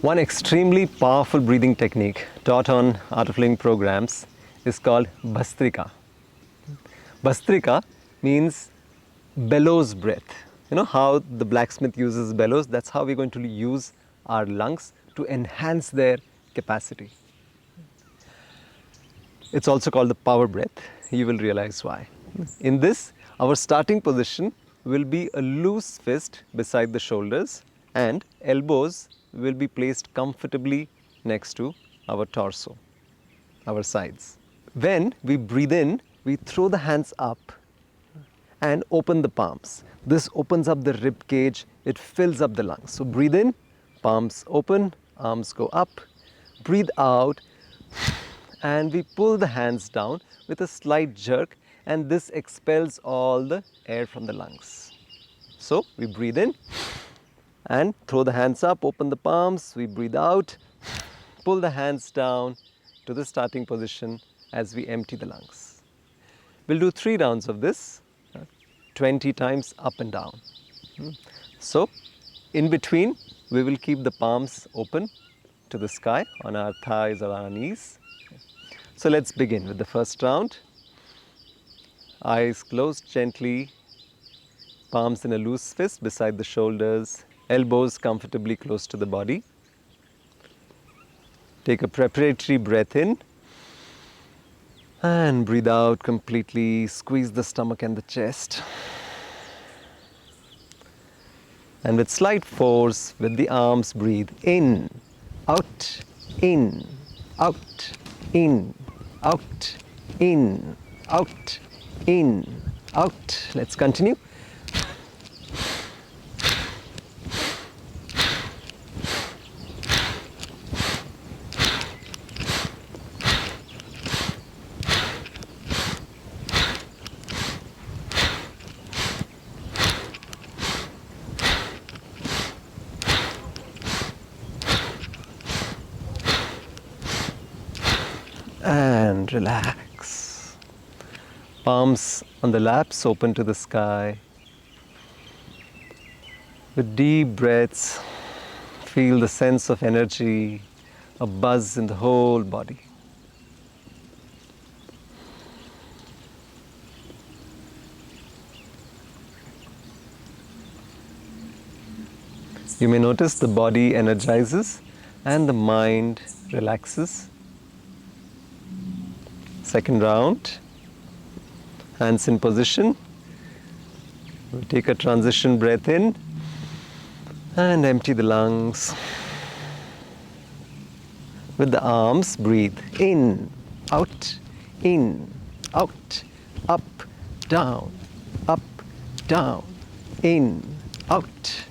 One extremely powerful breathing technique taught on Art of Living programs is called Bhastrika. Bhastrika means bellows breath. You know how the blacksmith uses bellows? That's how we're going to use our lungs to enhance their capacity. It's also called the power breath. You will realize why. In this, our starting position will be a loose fist beside the shoulders and elbows will be placed comfortably next to our torso, our sides. When we breathe in, we throw the hands up and open the palms. This opens up the rib cage, it fills up the lungs. So breathe in, palms open, arms go up. Breathe out and we pull the hands down with a slight jerk, and this expels all the air from the lungs. So we breathe in and throw the hands up, open the palms, we breathe out, pull the hands down to the starting position as we empty the lungs. We'll do 3 rounds of this, 20 times up and down. So in between, we will keep the palms open to the sky on our thighs or our knees. So let's begin with the first round. Eyes closed gently, palms in a loose fist beside the shoulders, elbows comfortably close to the body. Take a preparatory breath in and breathe out completely. Squeeze the stomach and the chest. And with slight force, with the arms, breathe in, out, in, out, in, out, in, out, in, out. Let's continue. And relax. Palms on the laps, open to the sky. With deep breaths, feel the sense of energy, a buzz in the whole body. You may notice the body energizes and the mind relaxes. Second round, hands in position. We'll take a transition breath in and empty the lungs. With the arms, breathe in, out, up, down, in, out.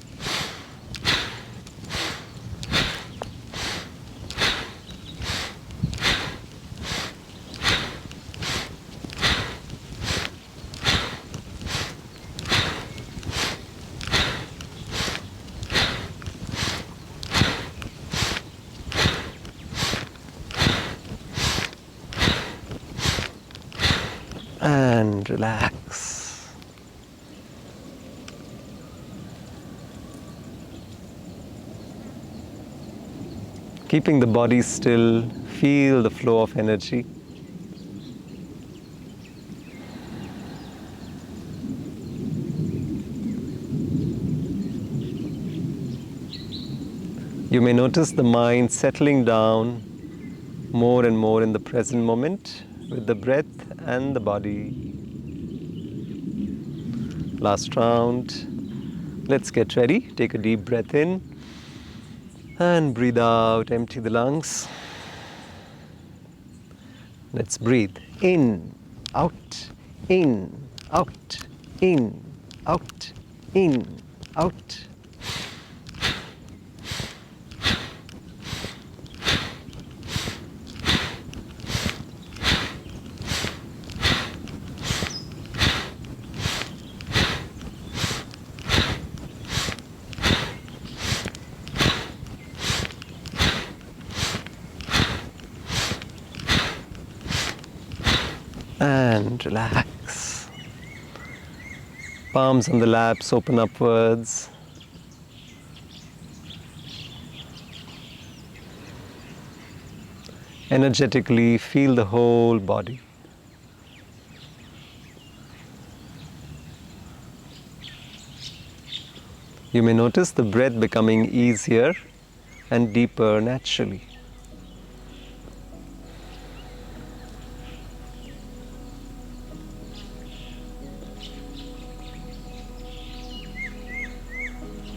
And relax. Keeping the body still, feel the flow of energy. You may notice the mind settling down more and more in the present moment with the breath and the body. Last round. Let's get ready. Take a deep breath in and breathe out. Empty the lungs. Let's breathe in, out, in, out, in, out, in, out. And relax. Palms on the laps, open upwards. Energetically feel the whole body. You may notice the breath becoming easier and deeper naturally.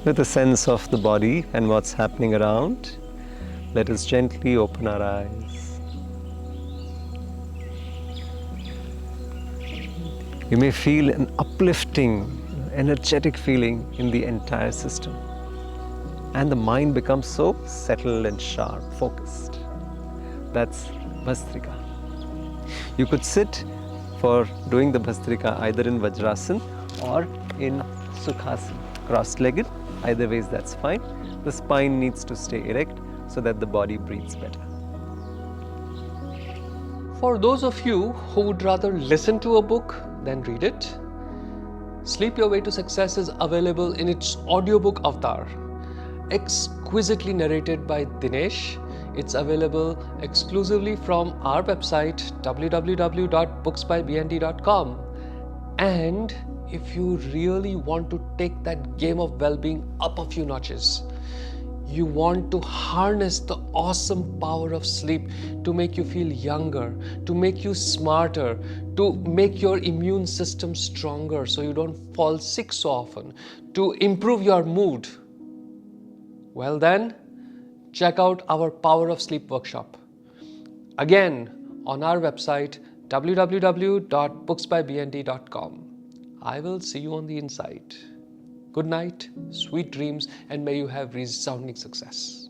With a sense of the body and what's happening around, let us gently open our eyes. You may feel an uplifting, energetic feeling in the entire system. And the mind becomes so settled and sharp, focused. That's Bhastrika. You could sit for doing the Bhastrika either in Vajrasana or in Sukhasana, cross-legged. Either ways, that's fine. The spine needs to stay erect so that the body breathes better. For those of you who would rather listen to a book than read it, Sleep Your Way to Success is available in its audiobook avatar, exquisitely narrated by Dinesh. It's available exclusively from our website www.booksbybnd.com. And if you really want to take that game of well-being up a few notches, you want to harness the awesome power of sleep to make you feel younger, to make you smarter, to make your immune system stronger so you don't fall sick so often, to improve your mood, well then, check out our Power of Sleep workshop. Again, on our website www.booksbybnd.com. I will see you on the inside. Good night, sweet dreams, and may you have resounding success.